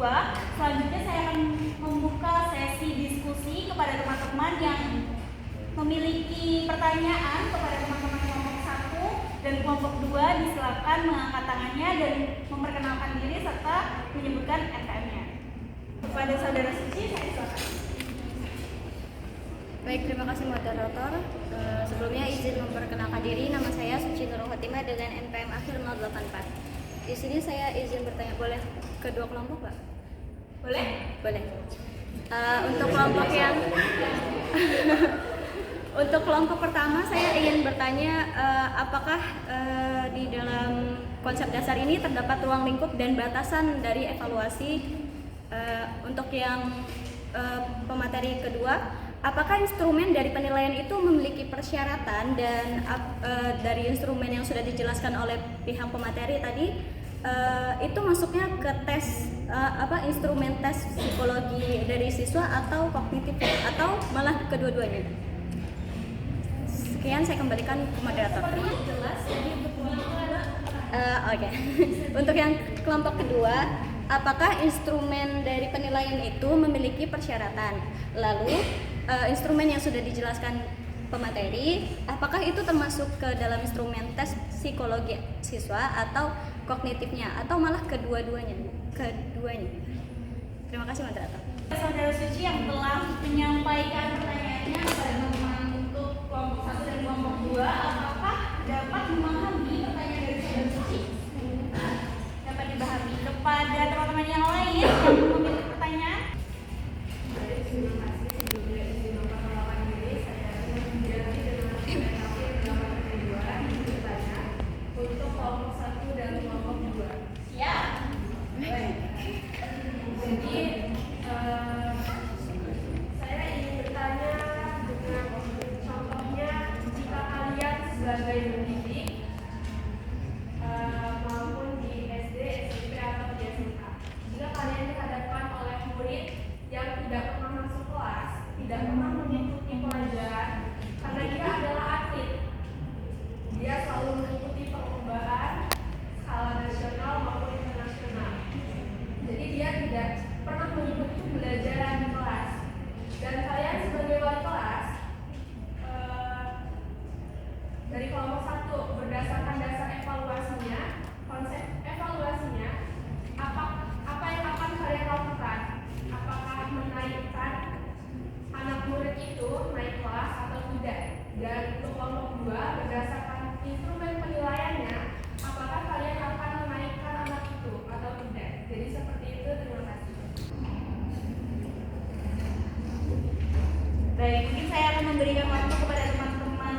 kedua. Selanjutnya saya akan membuka sesi diskusi kepada teman-teman yang memiliki pertanyaan kepada teman-teman kelompok 1 dan kelompok 2. Disilakan mengangkat tangannya dan memperkenalkan diri serta menyebutkan NPM-nya. Kepada Saudara Suci, saya silakan. Baik, terima kasih moderator. Sebelumnya izin memperkenalkan diri, nama saya Suci Nurul Khotimah dengan NPM akhir 084. Di sini saya izin bertanya, boleh kedua kelompok, Pak? Boleh? Boleh. Untuk kelompok yang untuk kelompok pertama saya ingin bertanya, apakah di dalam konsep dasar ini terdapat ruang lingkup dan batasan dari evaluasi? Untuk yang pemateri kedua, apakah instrumen dari penilaian itu memiliki persyaratan dan dari instrumen yang sudah dijelaskan oleh pihak pemateri tadi itu masuknya ke tes instrumen tes psikologi dari siswa atau kognitif atau malah kedua-duanya? Sekian, saya kembalikan ke moderator. Oke. Untuk yang kelompok kedua, apakah instrumen dari penilaian itu memiliki persyaratan? Lalu instrumen yang sudah dijelaskan pemateri, apakah itu termasuk ke dalam instrumen tes psikologi siswa atau kognitifnya atau malah keduanya? Terima kasih moderator. Saudara Suci yang telah menyampaikan pertanyaannya kepada teman-teman untuk kelompok 1 dan kelompok 2, apakah dapat memahami pertanyaan dari Saudara Suci? Dapat dipahami. Kepada teman-teman yang lain yang memiliki pertanyaan, untuk kelompok 1 dan kelompok 2. Siap? Baik. Jadi saya ingin bertanya dengan contohnya, jika kalian sebagai pendidik maupun di SD, SMP atau di SMA, jika kalian dihadapkan oleh murid yang tidak pernah masuk kelas, tidak pernah mengikuti pelajaran karena dia adalah atlet, dia selalu mengikuti perlombaan skala nasional maupun internasional. Jadi dia tidak pernah mengikuti pembelajaran di kelas. Dan kalian sebagai wali kelas dari kelompok 1, berdasarkan dasar evaluasinya, konsep evaluasinya, apa yang akan kalian lakukan? Apakah menaikkan anak murid itu naik kelas atau tidak? Dan untuk kelompok 2, berdasarkan instrumen penilaiannya, apakah kalian akan menaikkan anak itu atau tidak? Jadi seperti itu, terima kasih. Baik, mungkin saya akan memberikan waktu kepada teman-teman.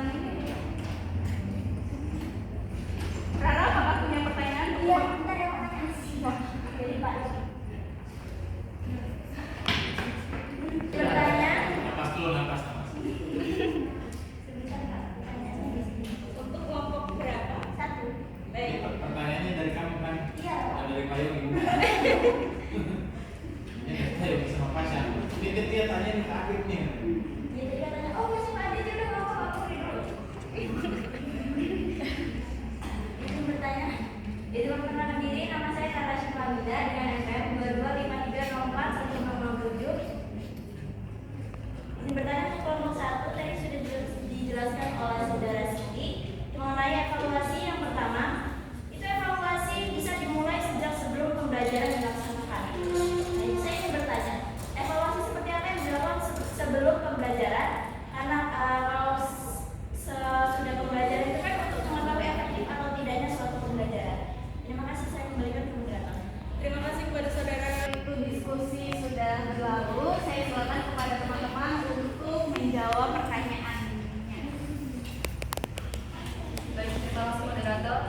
Rara, apakah punya pertanyaan? Iya, bentar ya pertanyaan. Jadi Pak. Pertanyaan. Napas dulu, napas. Sebentar Kak, pertanyaannya di sini. Untuk kelompok berapa? 1. Baik. Pertanyaannya dari kami kan? Iya. Dari Payung. Ini saya bisa pasang. Dia tanya nih ke Afif nih. Dia tadi katanya, oh masih Pak Ade juga nggak apa-apa, aku read dulu. Izin bertanya. Izin memperkenalkan diri, nama saya Tara Syifamida dengan NPM 2253041057. Izin bertanya untuk kelompok 1, tadi sudah dijelaskan oleh saudara Siti mengenai evaluasi. Yang pertama, itu evaluasi bisa dimulai sejak sebelum pembelajaran dilaksanakan. Nah, saya ingin bertanya, evaluasi seperti apa yang dilakukan sebelum pembelajaran? Karena kalau sudah pembelajaran itu kan untuk mengetahui efektif atau tidaknya suatu pembelajaran. Terima kasih, saya kembalikan ke moderator. Terima kasih kepada saudara. Itu diskusi sudah berlalu. Saya silakan kepada teman-teman untuk menjawab pertanyaannya. Baik, terima kasih moderator.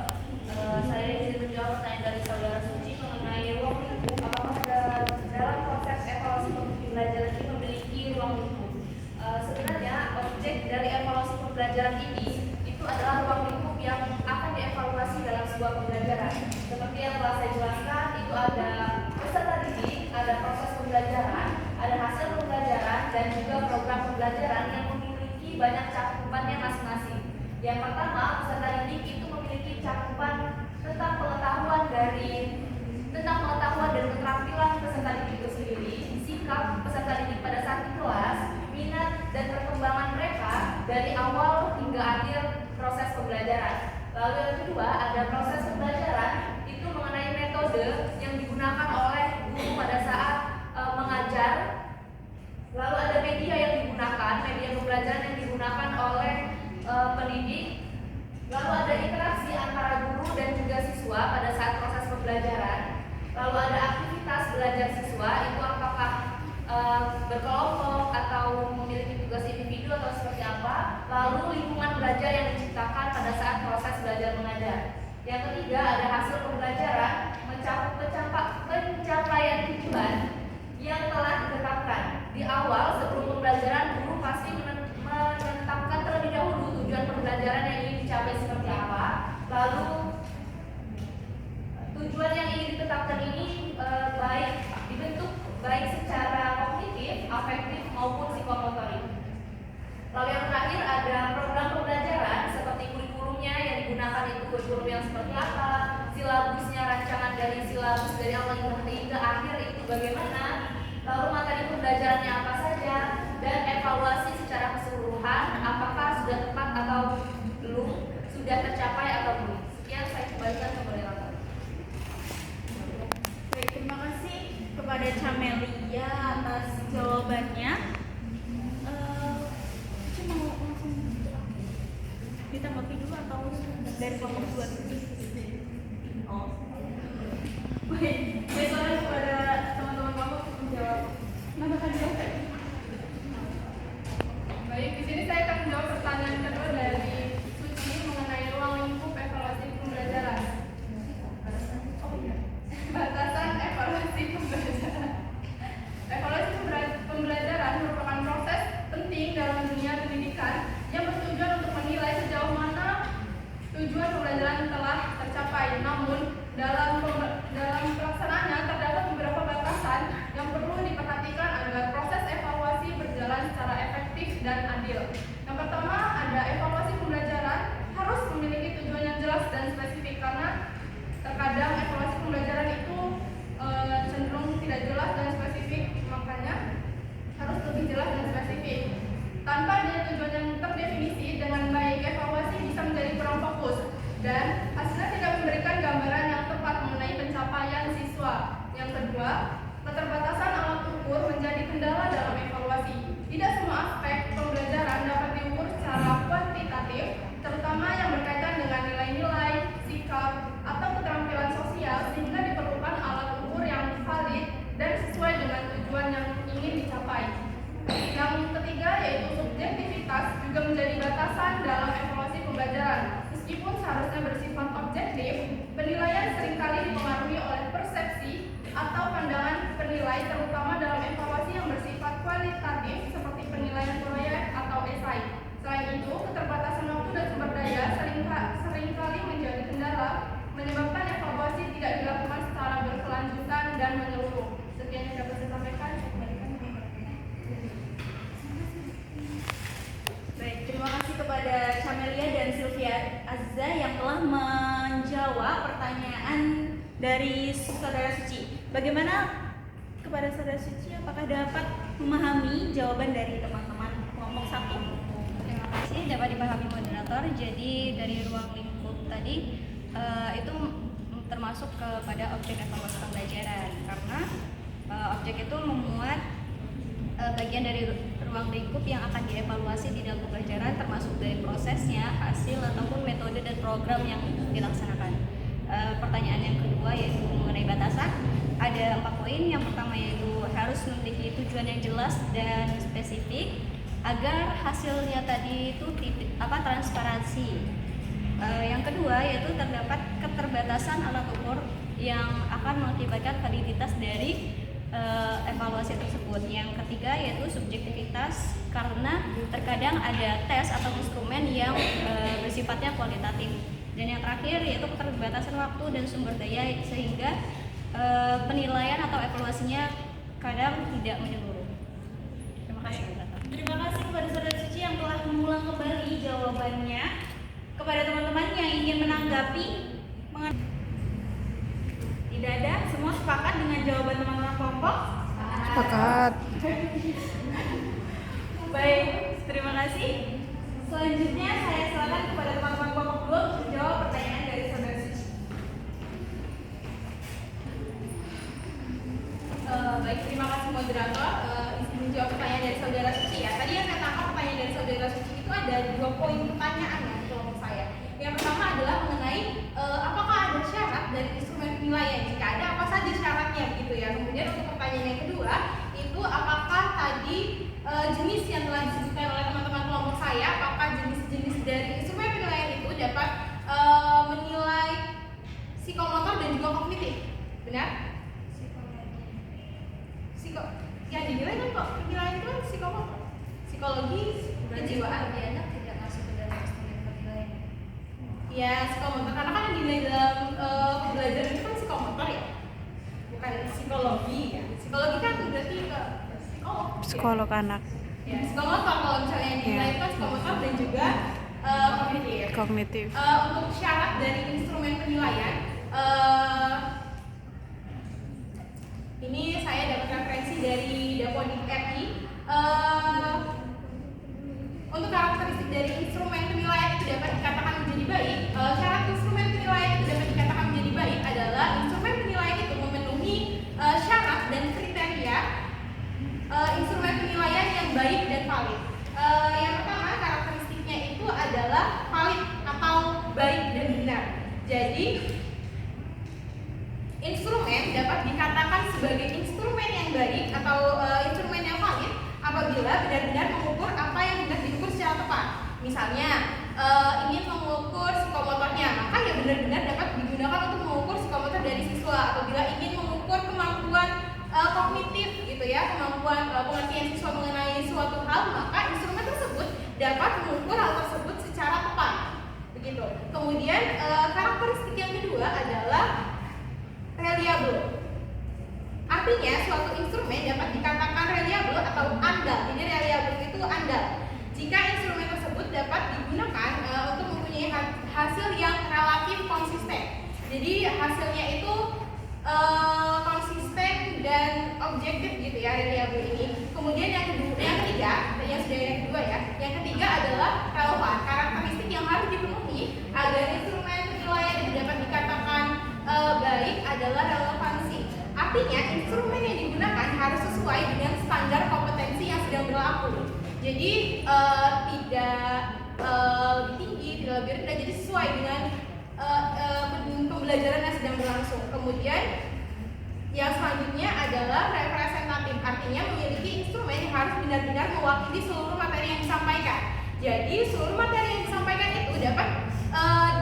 Saya izin menjawab pertanyaan dari saudara Suci mengenai ruang lingkup. Apakah dalam proses evaluasi pembelajaran ini memiliki ruang lingkup? Sebenarnya objek dari evaluasi pembelajaran ini itu adalah ruang lingkup yang akan dievaluasi dalam sebuah pembelajaran. Seperti yang telah saya jelaskan, itu ada peserta didik, ada proses pembelajaran, ada hasil pembelajaran, dan juga program pembelajaran yang memiliki banyak cakupannya masing-masing. Yang pertama, peserta didik itu memiliki cakupan tentang pengetahuan dari tentang pengetahuan dan keterampilan peserta didik itu sendiri, sikap peserta didik pada saat di kelas, minat dan perkembangan mereka dari awal hingga akhir proses pembelajaran. Lalu yang kedua, ada proses pembelajaran, itu mengenai metode yang digunakan oleh guru pada saat mengajar. Lalu ada media yang digunakan, media pembelajaran yang digunakan oleh pendidik. Lalu ada interaksi antara guru dan juga siswa pada saat proses pembelajaran. Lalu ada aktivitas belajar siswa, itu apakah berkelompok atau memiliki tugas individu atau seperti apa. Lalu lingkungan belajar yang diciptakan pada saat proses belajar mengajar. Yang ketiga, ada hasil pembelajaran pencapaian tujuan yang telah ditetapkan. Di awal sebelum pembelajaran, guru pasti menetapkan terlebih dahulu tujuan pembelajaran yang ingin dicapai seperti apa. Lalu tujuan yang ingin ditetapkan ini dibentuk baik secara kognitif, afektif maupun psikomotorik. Lalu yang terakhir ada program pembelajaran seperti kurikulumnya yang digunakan itu kurikulum yang seperti apa, silabusnya, rancangan dari silabus dari awal hingga akhir itu bagaimana, lalu materi pembelajarannya apa saja, dan evaluasi secara keseluruhan apakah sudah tepat atau belum, sudah tercapai atau belum. Sekian, saya kembalikan ke moderator. Baik, terima kasih kepada Camelia atas jawabannya. Mau langsung ditanggapi dulu atau dari kelompok 2 dulu? Oh. Baik, saya kepada teman-teman kelompok untuk menjawab. Nambahkan jawab. Baik, di sini saya akan menjawab pertanyaan kedua dari Suci mengenai ruang lingkup evaluasi pembelajaran. Batasan evaluasi pembelajaran. Evaluasi pembelajaran merupakan proses penting dalam dunia pendidikan yang bertujuan untuk menilai sejauh mana tujuan pembelajaran telah tercapai. Namun dalam pelaksanaannya terdapat beberapa batasan yang perlu diperhatikan agar proses evaluasi berjalan secara efektif dan adil. Yang pertama, ada evaluasi pembelajaran harus memiliki tujuan yang jelas dan spesifik, karena terkadang evaluasi pembelajaran itu cenderung tidak jelas dan spesifik, makanya harus lebih jelas dan spesifik. Tanpa adanya tujuan yang terdefinisi dengan baik, evaluasi bisa menjadi kurang fokus dan hasilnya tidak memberikan gambaran yang tepat mengenai pencapaian siswa. Yang kedua, keterbatasan alat ukur menjadi kendala dalam evaluasi. Tidak semua aspek pembelajaran dapat diukur secara kuantitatif, terutama yang berkaitan dengan nilai-nilai, sikap, atau keterampilan sosial, sehingga diperlukan alat ukur yang valid dan sesuai dengan tujuan yang ingin dicapai. Yang ketiga yaitu subjektivitas juga menjadi batasan dalam evaluasi pembelajaran. Meskipun seharusnya bersifat objektif, penilaian seringkali dipengaruhi oleh persepsi atau pandangan penilai, terutama dalam evaluasi yang bersifat kualitatif seperti penilaian proyek atau esai. Selain itu, keterbatasan waktu dan sumber daya seringkali menjadi kendala, menyebabkan evaluasi tidak dilakukan secara berkelanjutan dan menyeluruh. Sekian yang dapat saya sampaikan. Baik, terima kasih kepada Camelia dan Sylvia Azza yang telah menjawab pertanyaan dari Saudara Suci. Bagaimana kepada Saudara Suci, apakah dapat memahami jawaban dari teman-teman kelompok 1? Terima kasih, dapat dipahami moderator. Jadi dari ruang lingkup tadi itu termasuk kepada objek evaluasi pembelajaran, karena objek itu memuat bagian dari ruang lingkup yang akan dievaluasi di dalam pembelajaran, termasuk dari prosesnya, hasil ataupun metode dan program yang dilaksanakan. Pertanyaan yang kedua yaitu mengenai batasan, ada 4 poin. Yang pertama yaitu harus memiliki tujuan yang jelas dan spesifik agar hasilnya tadi itu transparansi. Yang kedua yaitu terdapat keterbatasan alat ukur yang akan mengakibatkan validitas dari evaluasi tersebut. Yang ketiga yaitu subjektivitas, karena terkadang ada tes atau instrumen yang bersifatnya kualitatif. Dan yang terakhir yaitu keterbatasan waktu dan sumber daya, sehingga penilaian atau evaluasinya kadang tidak menyeluruh. Terima kasih. Terima kasih kepada Saudara Suci yang telah mengulang kembali jawabannya. Kepada teman-teman yang ingin menanggapi, tidak ada, semua sepakat dengan jawaban teman-teman kelompok? Sepakat. Baik, terima kasih. Selanjutnya saya silakan kepada teman-teman kelompok 2 untuk menjawab pertanyaan dari saudara Suci. Baik, terima kasih moderator. Menjawab pertanyaan dari saudara Suci ya. Tadi yang saya tangkap pertanyaan dari saudara Suci itu ada 2 poin pertanyaan ya di kelompok saya. Yang pertama adalah mengenai apakah ada syarat dari instrumen penilaian. Jika ada, apa saja syaratnya begitu ya. Kemudian untuk pertanyaan yang kedua itu apakah tadi jenis yang telah disebutkan oleh teman-teman kelompok saya, apakah jenis-jenis dari instrumen penilaian itu dapat menilai psikomotor dan juga kognitif? Benar? Yang dinilai kan kok penilaian itu kan psikomotor, psikologi, kejiwaan. Bagi anak tidak masuk ke dalam instrumen penilaian. Ya, psikomotor karena kan yang dinilai dalam pembelajaran itu kan psikomotor ya, bukan psikologi ya. Psikologi kan berarti ke psikolog. Psikolog anak. Ya, psikomotor kalau misalnya yang dinilai itu kan psikomotor dan juga kognitif. Kognitif. Untuk syarat dari instrumen penilaian, ini saya dapat referensi dari Dapodik RI. Untuk karakteristik dari instrumen penilaian itu dapat dikatakan menjadi baik. Syarat instrumen penilaian itu dapat dikatakan menjadi baik adalah instrumen penilaian itu memenuhi syarat dan kriteria instrumen penilaian yang baik dan valid. Yang pertama karakteristiknya itu adalah valid atau baik dan benar. Jadi instrumen dapat dikatakan sebagai instrumen yang baik atau instrumen yang valid apabila benar-benar mengukur apa yang hendak diukur secara tepat. Misalnya ingin mengukur psikomotornya, maka ya benar-benar dapat digunakan untuk mengukur psikomotor dari siswa. Apabila ingin mengukur kemampuan kognitif gitu ya, kemampuan pengertian siswa mengenai suatu hal, maka instrumen tersebut dapat mengukur hal tersebut secara tepat. Begitu. Kemudian karakteristik yang kedua adalah reliable. Artinya suatu instrumen dapat dikatakan reliable atau andal. Jadi reliable itu andal jika instrumen tersebut dapat digunakan untuk mempunyai hasil yang relatif konsisten. Jadi hasilnya itu konsisten dan objektif gitu ya, reliable ini. Kemudian yang ketiga, yang sudah yang kedua ya. Yang ketiga adalah relevan. Karakteristik yang harus dipenuhi agar instrumen penilaian itu dapat dikatakan baik adalah relevansi. Artinya instrumen yang digunakan harus sesuai dengan standar kompetensi yang sedang berlaku. Jadi tidak lebih tinggi, tidak lebih rendah. Jadi sesuai dengan pembelajaran yang sedang berlangsung. Kemudian yang selanjutnya adalah representatif. Artinya memiliki instrumen yang harus benar-benar mewakili seluruh materi yang disampaikan. Jadi seluruh materi yang disampaikan itu dapat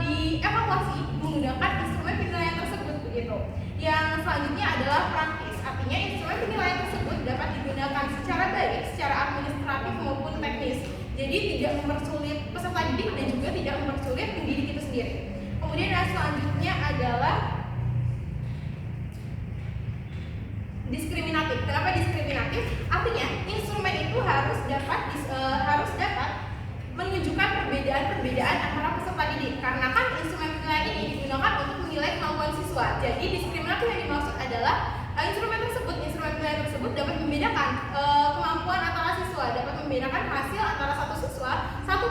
dievaluasi menggunakan instrumen penilaian tersebut begitu. Yang selanjutnya adalah praktis. Artinya instrumen penilaian tersebut dapat digunakan secara baik, secara administratif maupun teknis. Jadi tidak mempersulit peserta didik dan juga tidak mempersulit pendidik itu sendiri. Kemudian yang selanjutnya adalah diskriminatif. Kenapa diskriminatif? Artinya instrumen itu harus dapat menunjukkan perbedaan-perbedaan antara peserta didik. Karena kan instrumen penilaian ini digunakan untuk menilai kemampuan siswa. Jadi diskriminatif yang dimaksud adalah instrumen penilaian tersebut dapat membedakan kemampuan antara siswa, dapat membedakan hasil antara satu siswa, satu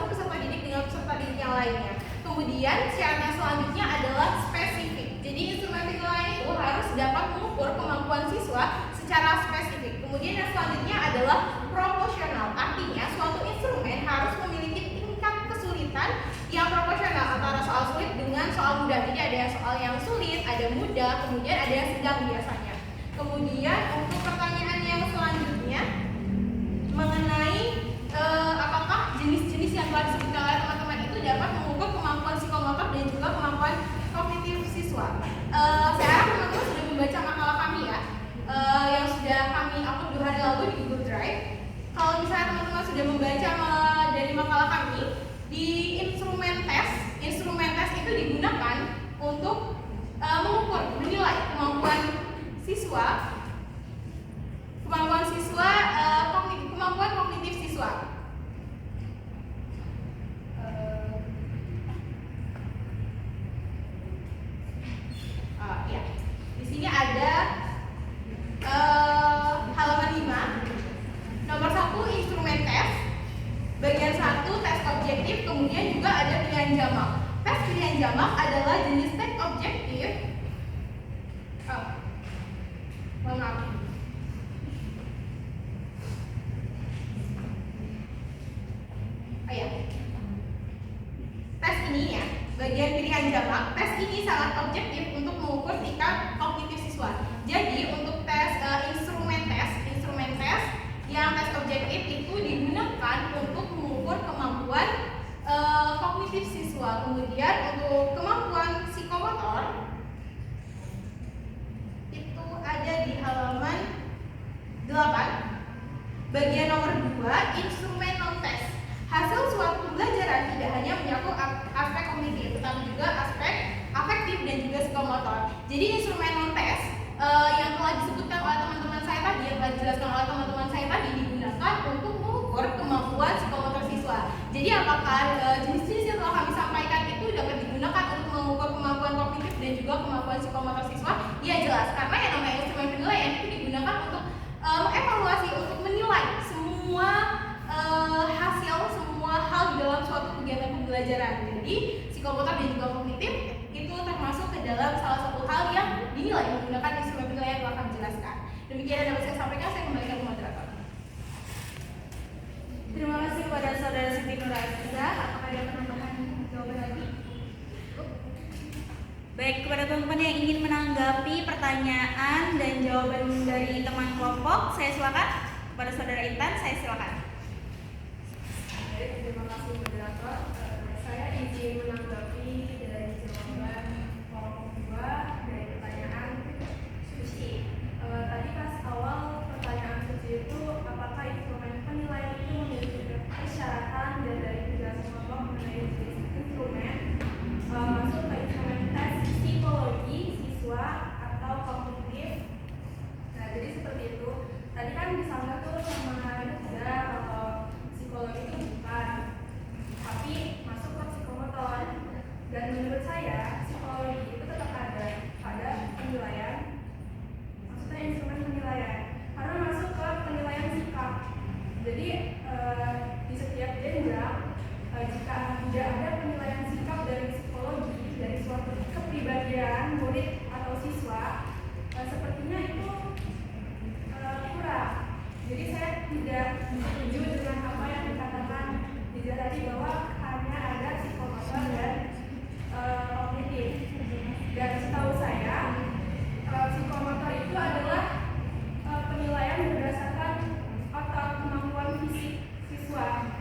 peserta didik dengan peserta didik yang lainnya. Kemudian syarat yang selanjutnya adalah spesifik. Jadi instrumen penilaian itu harus dapat mengukur kemampuan siswa secara spesifik. Kemudian yang selanjutnya adalah proporsional. Artinya suatu instrumen harus memiliki tingkat kesulitan yang proporsional antara soal sulit dengan soal mudah. Jadi ada yang soal yang sulit, ada mudah, kemudian ada yang sedang biasanya. Kemudian untuk pertanyaan yang selanjutnya mengenai apakah jenis-jenis yang telah disebutkan oleh teman-teman itu dapat mengukur kemampuan psikomotor dan juga kemampuan kognitif siswa. Saya harap teman-teman sudah membaca makalah kami ya, yang sudah kami upload 2 hari lalu di Google Drive. Kalau misalnya teman-teman sudah membaca dari makalah kami, di instrumen tes itu digunakan untuk mengukur, menilai kemampuan siswa, kemampuan kognitif siswa. Ya, di sini ada Bagian 1 tes objektif, kemudian juga ada pilihan jamak. Tes pilihan jamak adalah jenis tes objektif. Mohon maaf. Ya. Tes ini ya, bagian pilihan jamak. Tes ini sangat objektif untuk mengukur tingkat kognitif siswa. Jadi untuk tes instrumen tes yang tes objektif itu digunakan untuk mengukur kemampuan kognitif siswa. Kemudian untuk kemampuan psikomotor itu ada di halaman 8. Bagian nomor 2, instrumen non-tes. Hasil suatu pembelajaran tidak hanya menyangkut aspek kognitif, tetapi juga aspek afektif dan juga psikomotor. Jadi instrumen non-tes yang telah disebutkan oleh teman-teman saya tadi, yang telah dijelaskan oleh teman-teman saya tadi, digunakan untuk mengukur kemampuan psikomotor siswa. Jadi apakah jenis-jenis yang telah kami sampaikan itu dapat digunakan untuk mengukur kemampuan kognitif dan juga kemampuan psikomotor siswa? Ya jelas, karena yang namanya instrumen penilaian itu digunakan untuk evaluasi, untuk menilai semua hasil, semua hal di dalam suatu kegiatan pembelajaran. Jadi psikomotor dan juga kognitif itu termasuk ke dalam salah satu hal yang dinilai menggunakan instrumen penilaian yang akan dijelaskan. Demikian yang dapat saya sampaikan, saya kembalikan ke moderator. Terima kasih kepada Saudara Siti Nurhaliza. Apakah ada penambahan jawaban lagi? Baik, kepada teman-teman yang ingin menanggapi pertanyaan dan jawaban dari teman kelompok, saya silakan. Kepada Saudara Intan, saya silakan. Terima kasih moderator. Saya izin menanggapi dari jawaban kelompok 2 dari pertanyaan Suci. Tadi pas awal pertanyaan Suci itu apakah instrumen penilaian itu memiliki persyaratan dan dari penjelasan kelompok mengenai jenis instrumen masuk ke instrumen tes psikologi siswa atau kognitif. Nah jadi seperti itu. Tadi kan misalnya tuh sama juga kalau psikologi itu bukan, tapi masuk ke psikomotor. Dan menurut saya psikologi itu tetap ada pada penilaian, maksudnya instrumen penilaian, karena masuk ke penilaian sikap. Jadi di setiap jenjang jika tidak ada penilaian sikap dari psikologi, dari suatu kepribadian murid atau siswa, sepertinya itu kurang. Jadi saya tidak setuju dengan apa yang dikatakan Diza tadi bahwa hanya ada psikomotor dan kognitif. Dan setahu saya psikomotor itu adalah penilaian berdasarkan otak, kemampuan fisik siswa,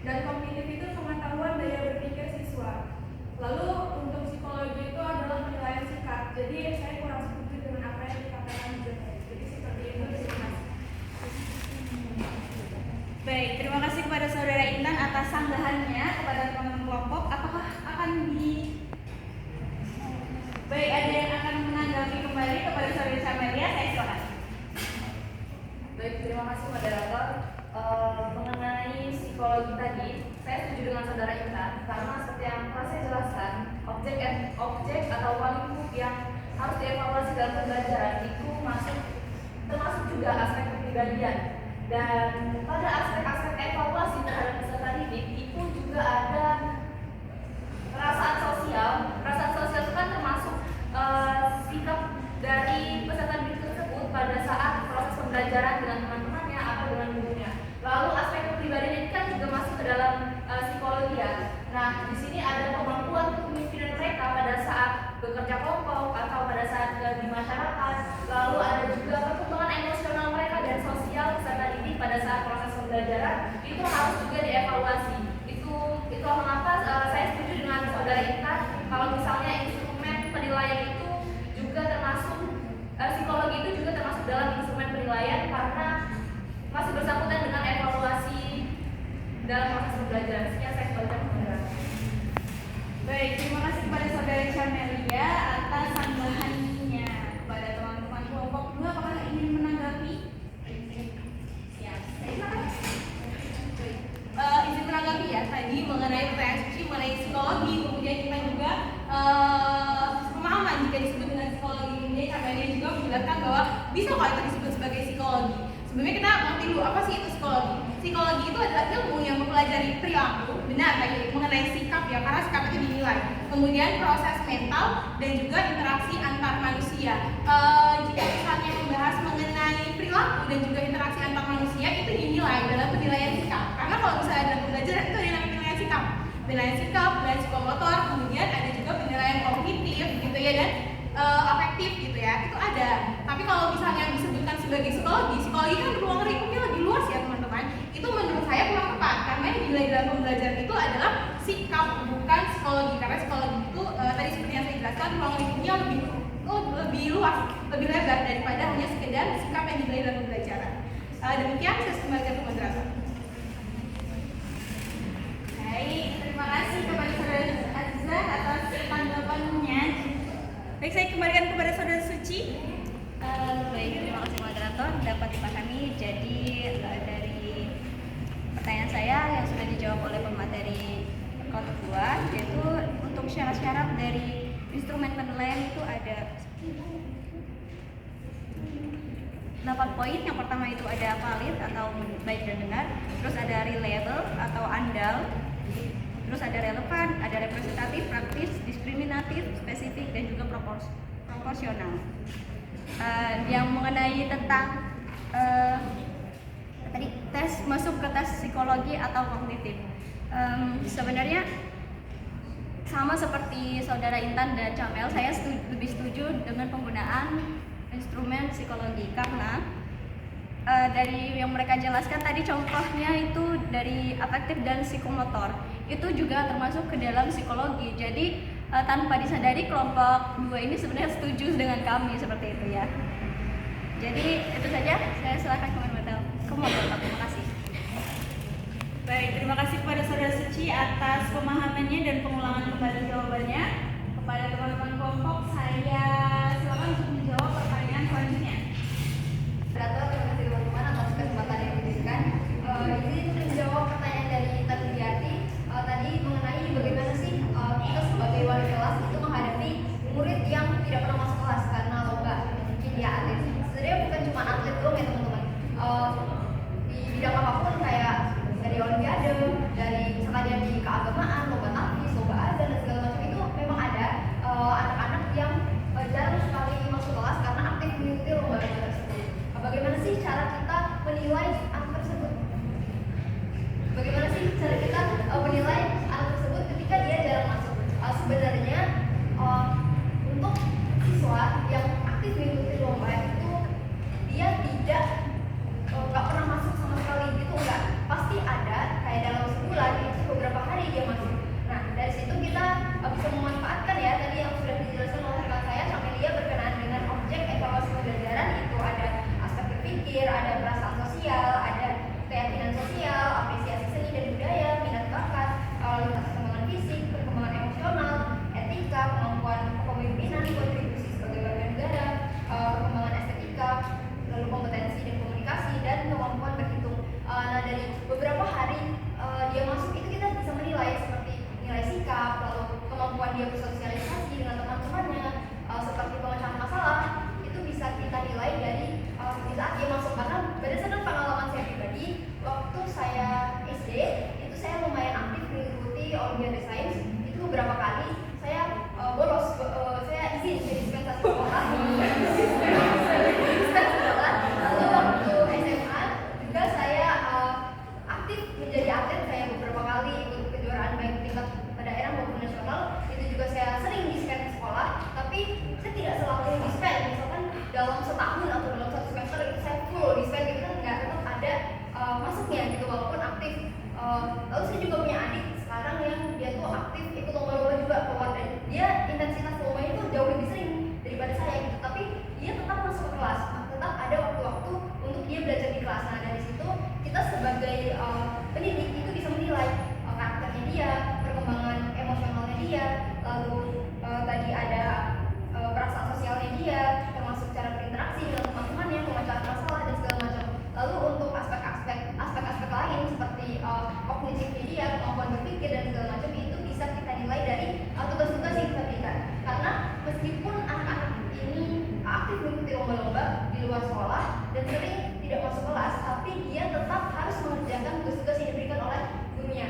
dan kognitif itu pengetahuan daya berpikir siswa. Lalu untuk psikologi itu adalah penilaian sikap. Jadi saya kurang setuju dengan apa yang dikatakan Diza tadi. Jadi seperti itu. Terima kasih. Baik, terima kasih kepada Saudara Intan atas sanggahannya kepada teman-teman kelompok. Apakah akan Baik, ada yang akan menanggapi kembali kepada Saudara Camelia? Saya silakan. Baik, terima kasih moderator. Mengenai psikologi tadi, saya setuju dengan Saudara Intan karena seperti yang telah saya jelaskan, objek atau lingkup yang harus dievaluasi dalam pembelajaran itu termasuk juga aspek kepribadian. Dan pada aspek-aspek evaluasi terhadap peserta didik itu juga ada perasaan sosial. Perasaan sosial itu kan termasuk sikap dari peserta didik tersebut pada saat proses pembelajaran dengan teman-temannya atau dengan gurunya. Lalu aspek kepribadian ini kan juga masuk ke dalam psikologi ya. Nah, di sini ada kemampuan kepemimpinan mereka pada saat bekerja kelompok atau pada saat di masyarakat. Lalu ada juga perkembangan emosional mereka dan sosial peserta didik pada saat proses pembelajaran itu harus juga dievaluasi. Itu mengapa saya setuju dengan Saudara Intan kalau misalnya instrumen penilaian itu juga termasuk psikologi itu juga termasuk dalam instrumen penilaian karena masih bersangkutan dengan evaluasi dalam proses pembelajaran. Sekian saya kembalikan ke moderator. Baik, terima kasih kepada Saudara Camelia atas sanggahannya. Kepada teman-teman kelompok 2, apakah ingin menanggapi? Ya, saya silakan. Izin menanggapi ya tadi mengenai pertanyaan Suci mengenai psikologi, kemudian kita juga pemahaman jika disebut dengan psikologi ini, karena dia juga menjelaskan bahwa bisa kok itu disebut sebagai psikologi. Sebelumnya kita ngerti dulu apa sih itu psikologi. Psikologi itu adalah ilmu yang mempelajari dari perilaku, benar tadi mengenai sikap ya, karena sikap itu dinilai. Kemudian proses mental dan juga interaksi antar manusia. Jika misalnya membahas mengenai perilaku dan juga interaksi antar manusia itu dinilai dalam penilaian sikap. Karena kalau misalnya dalam pembelajaran itu ada yang namanya penilaian sikap, penilaian psikomotor, kemudian ada juga penilaian kognitif gitu ya, dan afektif gitu ya, itu ada. Tapi kalau misalnya disebutkan sebagai psikologi kan ruang lingkupnya lebih luas ya teman-teman. Itu menurut saya kurang tepat, karena yang dinilai dalam pembelajaran itu adalah sikap, bukan psikologi. Karena psikologi itu tadi seperti yang saya jelaskan, ruang lingkupnya lebih luas, lebih lebar daripada hanya sekedar sikap yang dinilai dalam pembelajaran. Demikian saya kembalikan ke moderator. Baik, terima kasih kepada saudara Azza atas tanggapannya. Baik, saya kembalikan kepada saudara Suci. Baik, terima kasih moderator, dapat dipahami. Jadi dari pertanyaan saya yang sudah dijawab oleh pemateri kelompok 2, yaitu untuk syarat-syarat dari instrumen penilaian itu ada 8 poin. Yang pertama itu ada valid atau baik dan benar, terus ada reliable atau andal, terus ada relevan, ada representatif, praktis, diskriminatif, spesifik, dan juga proporsional. Yang mengenai tentang tadi tes masuk ke tes psikologi atau kognitif, sebenarnya sama seperti saudara Intan dan Camel, saya lebih setuju dengan penggunaan instrumen psikologi karena dari yang mereka jelaskan tadi contohnya itu dari afektif dan psikomotor itu juga termasuk ke dalam psikologi. Jadi tanpa disadari kelompok 2 ini sebenarnya setuju dengan kami seperti itu ya. Jadi itu saja, saya silakan ke moderator. Terima kasih. Baik, terima kasih kepada saudara Suci atas pemahamannya dan pengulangan kembali jawabannya. Kepada teman-teman kelompok, saya silakan untuk menjawab pertanyaan selanjutnya. Moderator, terima kasih teman-teman atas kesempatan yang diberikan. Ini menjawab pertanyaan dari Tati Diarti tadi mengenai bagaimana sih kita sebagai wali kelas itu menghadapi murid yang tidak pernah masuk kelas karena lomba mungkin dia atlet. Sebenarnya bukan cuma atlet doang ya teman-teman. Di bidang apapun kayak dari olimpiade, dari misalkan dia di keagamaan, lomba tafis, lomba azan dan segala macam itu memang ada anak-anak yang jarang sekali masuk kelas karena aktif mengikuti lomba tersebut. Bagaimana sih cara kita menilai anak tersebut? Bagaimana sih cara kita menilai anak tersebut ketika dia jarang masuk? Sebenarnya untuk siswa yang aktif mengikuti lomba itu dia tidak nggak pernah masuk sama sekali gitu, nggak, pasti ada kayak dalam sebulan itu beberapa hari dia masuk. Nah dari situ kita bisa memanfaatkan ya tadi yang sudah dijelaskan oleh rekan saya, Camelia berkenaan dengan objek evaluasi pembelajaran itu ada aspek berpikir, ada perasaan sosial, ada keyakinan sosial, apresiasi seni dan budaya, minat bakat, lintas perkembangan fisik, perkembangan emosional, etika, kemampuan kepemimpinan, kontribusi sebagai warga negara, perkembangan estetika, lalu kompetensi dan komunikasi, dan kemampuan berhitung. Nah dari beberapa hari dia masuk itu kita bisa menilai seperti nilai sikap, lalu kemampuan dia bersosialisasi dengan teman-temannya, seperti pemecahan masalah, itu bisa kita nilai dari di saat dia masuk. Karena berdasarkan pengalaman saya pribadi, waktu saya SD itu saya lumayan aktif mengikuti Olimpiade Sains, itu beberapa kali saya bolos, saya izin jadi dispensasi sekolah. Lalu waktu SMA juga saya aktif menjadi atlet, saya beberapa kali ikut kejuaraan baik tingkat daerah maupun nasional. Itu juga saya sering dispen sekolah, tapi saya tidak selalu dispen. Misalkan dalam setahun atau dalam satu semester itu saya full dispen gitu kan, nggak, tetap ada masuknya gitu walaupun aktif. Lalu saya juga punya adik sekarang yang dia tuh aktif ikut lomba-lomba juga keluar, dan dia intensitas lombanya tuh jauh lebih sering daripada saya gitu, tapi dia tetap masuk ke kelas, tetap ada waktu-waktu untuk dia belajar di kelas. Nah dari situ kita sebagai pendidik itu bisa menilai karakternya dia, perkembangan emosionalnya dia, lalu tadi ada perasaan sosialnya dia, termasuk cara berinteraksi dengan teman-temannya, pemecahan masalah dan segala macam. Lalu untuk aspek-aspek lain seperti kognitifnya dia, kemampuan berpikir dan segala macam itu bisa kita nilai dari tugas-tugas yang kita berikan. Karena meskipun anak-anak ini aktif mengikuti lomba-lomba di luar sekolah dan sering tidak masuk kelas, tapi dia tetap harus mengerjakan tugas-tugas yang diberikan oleh gurunya.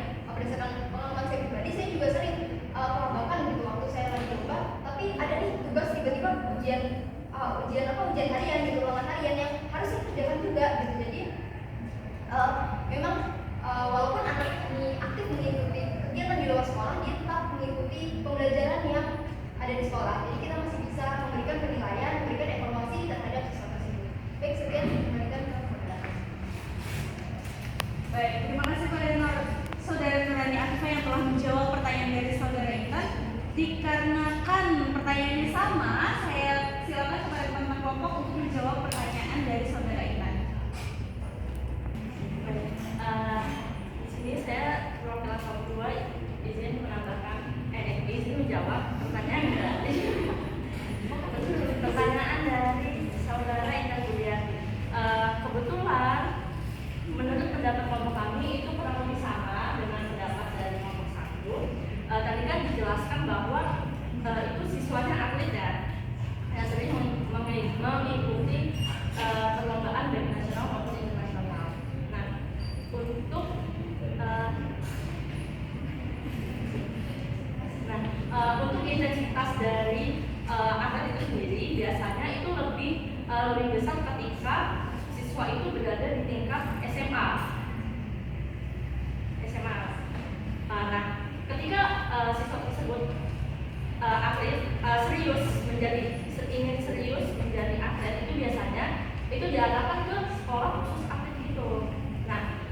untuk intensitas dari atlet itu sendiri biasanya itu lebih besar ketika siswa itu berada di tingkat SMA. Nah, ketika siswa tersebut ingin serius menjadi atlet, itu biasanya itu diarahkan ke sekolah khusus atlet gitu. Nah,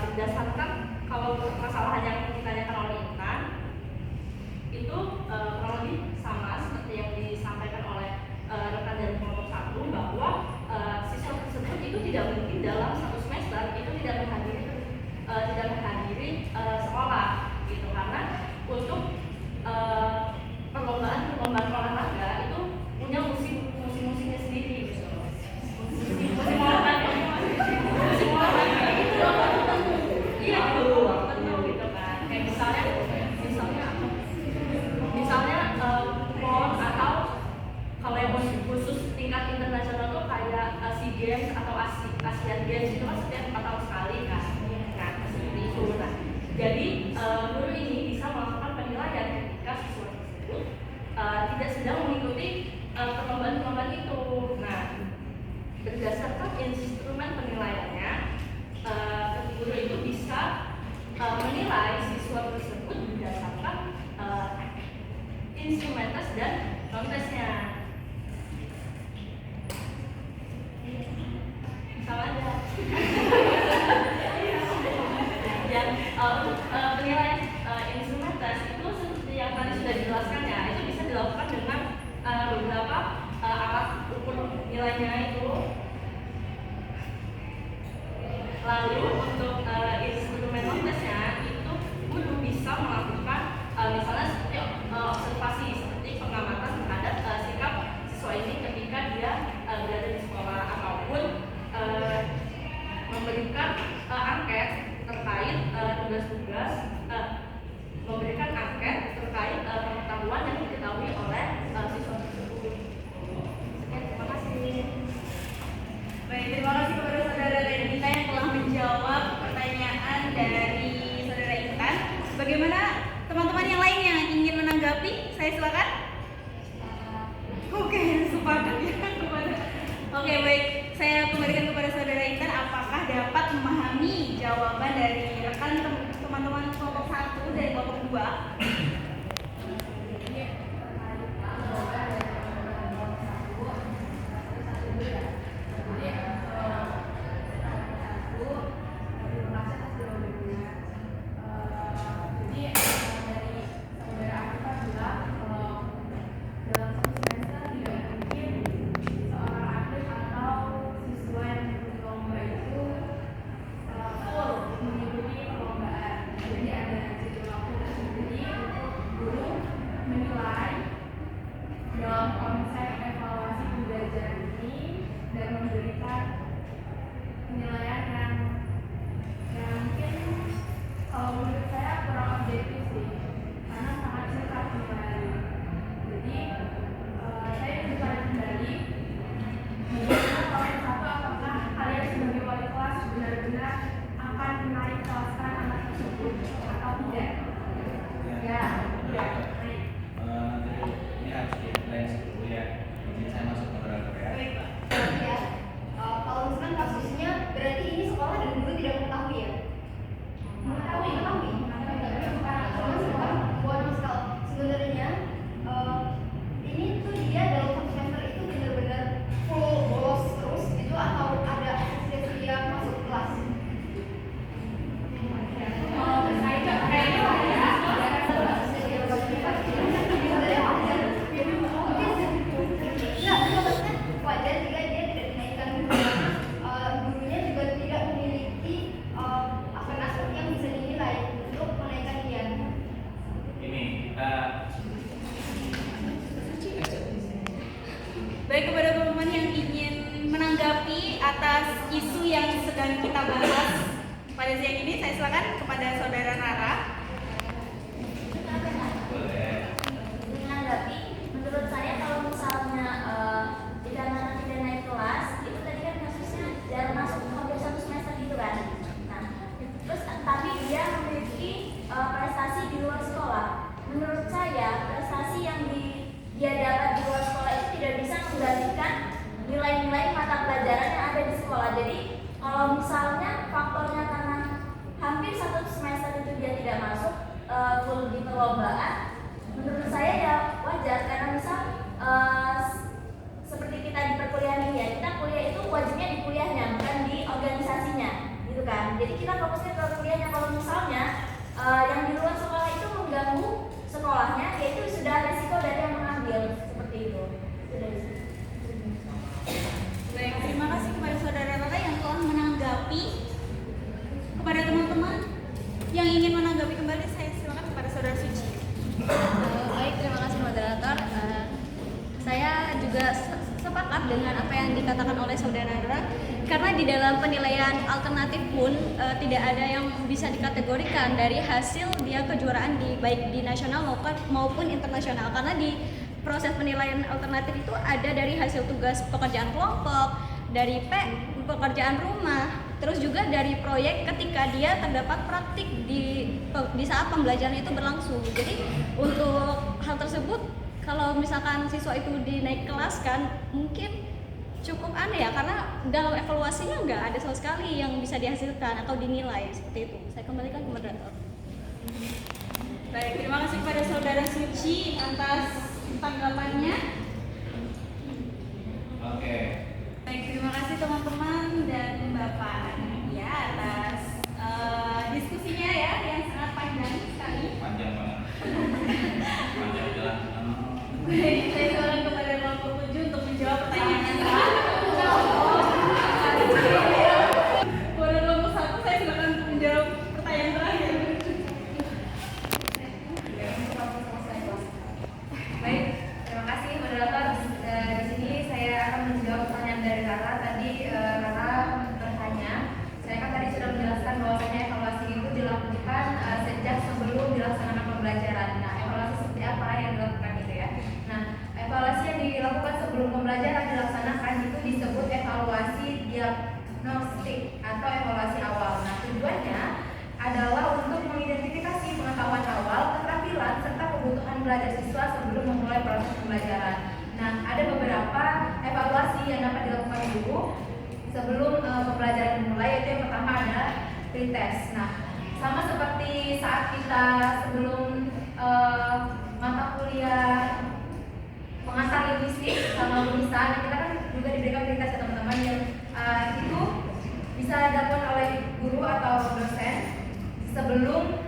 berdasarkan kalau masalah yang ditanyakan oleh Intan itu kurang lebih sama seperti yang disampaikan oleh rekan dari kelompok 1, bahwa siswa tersebut itu tidak mungkin dalam satu semester itu tidak menghadiri sekolah gitu, karena untuk perlombaan olahraga itu punya musim-musimnya sendiri gitu. Musim olahraga itu iya betul gitu kan. Kayak misalnya PON, atau kalau yang khusus tingkat internasional tuh kayak SEA Games atau Asian Games itu kan setiap 4 tahun sekali kan. Nah, seperti itu. Nah, jadi guru ini bisa melakukan penilaian ketika siswa tersebut tidak sedang mengikuti perlombaan itu. Nah, berdasarkan instrumen penilaiannya, guru itu bisa menilai siswa tersebut berdasarkan instrumen tes dan non tesnya. Sama aja. Dan untuk penilaian instrumen tes itu seperti yang tadi sudah dijelaskan ya, itu bisa dilakukan dengan beberapa alat ukur nilainya itu. Lalu untuk instrumen non tesnya itu guru bisa melakukan misalnya seperti observasi, seperti pengamatan terhadap sikap siswa ini ketika dia berada di sekolah, ataupun memberikan angket terkait tugas-tugas, memberikan angket terkait pengetahuan yang diketahui oleh siswa tersebut. Sekian, terima kasih. Baik, terima kasih kepada saudara Renita yang telah menjawab pertanyaan dari saudara Intan. Bagaimana teman-teman yang lain yang ingin menanggapi? Saya silakan. Oke, sepakat ya. Oke, baik. Saya kembalikan kepada saudara Intan. Apakah dapat memahami jawaban dari rekan teman-teman kelompok 1 dan kelompok 2? Mengikuti perlombaan, jadi ada jadwal waktu tersendiri untuk Kalau misalnya faktornya karena hampir 1 semester itu dia tidak masuk full di perlombaan, menurut saya ya wajar, karena misal seperti kita di perkuliahan ini ya, kita kuliah itu wajibnya di kuliahnya bukan di organisasinya gitu kan. Jadi kita fokusnya ke kuliahnya. Kalau misalnya yang di luar sekolah itu mengganggu sekolahnya, yaitu sudah resiko dari yang mengambil seperti itu. Baik, terima kasih kepada saudara Rara yang telah menanggapi. Kepada teman-teman yang ingin menanggapi kembali, saya silakan kepada saudara Suci. Baik, terima kasih moderator. Saya juga sepakat dengan apa yang dikatakan oleh saudara Rara, karena di dalam penilaian alternatif pun tidak ada yang bisa dikategorikan dari hasil dia kejuaraan baik di nasional maupun internasional, karena di proses penilaian alternatif itu ada dari hasil tugas pekerjaan kelompok, dari pekerjaan rumah, terus juga dari proyek ketika dia terdapat praktik di saat pembelajaran itu berlangsung. Jadi untuk hal tersebut, kalau misalkan siswa itu dinaik kelaskan, mungkin cukup aneh ya, karena dalam evaluasinya nggak ada sama sekali yang bisa dihasilkan atau dinilai seperti itu. Saya kembalikan ke moderator. Baik, terima kasih kepada saudara Suci atas tanggapannya. Oke. Baik, terima kasih teman-teman dan Bapak ya atas diskusinya ya yang sangat panjang sekali. Panjang banget. Panjang jalan. Baik, saya silakan kepada kelompok 7 untuk menjawab pertanyaan yang salah. Kepada kelompok 1 saya silakan untuk menjawab pertanyaan terakhir. Baik, terima kasih moderator. Di sini saya akan menjawab pertanyaan dari Rara. Tadi Rara bertanya, saya kan tadi sudah menjelaskan bahwasanya evaluasi itu dilakukan sejak sebelum dilaksanakan pembelajaran. Nah, evaluasi seperti apa yang dilakukan itu ya? Nah, evaluasi yang dilakukan sebelum pembelajaran dilaksanakan itu disebut evaluasi diagnostik atau evaluasi awal. Nah, tujuannya adalah untuk mengidentifikasi pengetahuan awal, keterampilan, serta kebutuhan belajar siswa sebelum memulai proses pembelajaran. Nah, ada beberapa evaluasi yang dapat dilakukan dulu sebelum pembelajaran dimulai, yaitu yang pertama ada pretest. Nah, sama seperti saat kita sebelum mata kuliah pengantar linguistik sama tulisan, kita kan juga diberikan pretest ya teman-teman, yang itu bisa dilakukan oleh guru atau dosen sebelum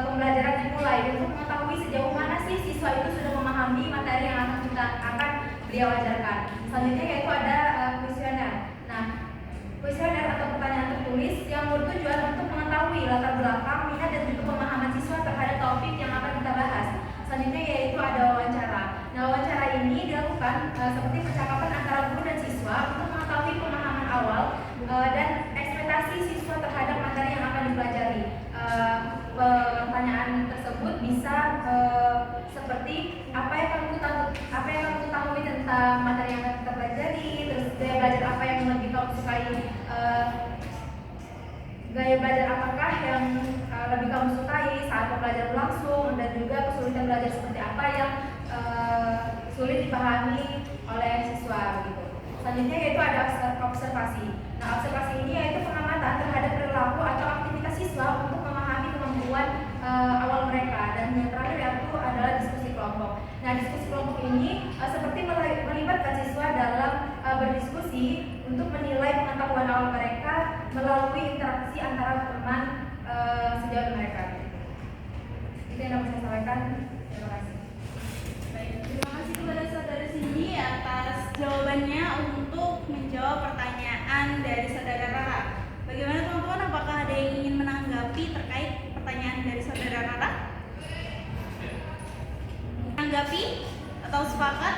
pembelajaran dimulai, untuk mengetahui sejauh mana sih siswa itu sudah memahami materi yang akan beliau ajarkan. Selanjutnya yaitu ada kuesioner. Nah, kuesioner atau pertanyaan tertulis yang bertujuan untuk mengetahui latar belakang, minat dan juga pemahaman siswa terhadap topik yang akan kita bahas. Selanjutnya yaitu ada wawancara. Nah, wawancara ini dilakukan seperti percakapan antara guru dan siswa untuk mengetahui pemahaman awal dan ekspektasi siswa terhadap materi yang akan dipelajari. Pertanyaan tersebut bisa seperti apa yang kamu ketahui tentang materi yang akan kita pelajari, terus gaya belajar apa yang lebih kamu sukai, gaya belajar apakah yang lebih kamu sukai saat pembelajaran berlangsung, dan juga kesulitan belajar seperti apa yang sulit dipahami oleh siswa gitu. Selanjutnya yaitu ada observasi. Nah, observasi ini yaitu pengamatan terhadap perilaku atau aktivitas siswa untuk memahami kemampuan awal mereka. Dan yang terakhir yaitu adalah diskusi kelompok. Nah, diskusi kelompok ini seperti melibatkan siswa dalam berdiskusi untuk menilai pengetahuan awal mereka melalui interaksi antara teman sejauh mereka. Itu yang dapat saya sampaikan. Terima kasih. Baik, terima kasih kepada saudara Cindy atas jawabannya untuk menjawab pertanyaan dari saudara Rara. Bagaimana teman-teman, apakah ada yang ingin menanggapi terkait pertanyaan dari saudara Rara? Menanggapi atau sepakat?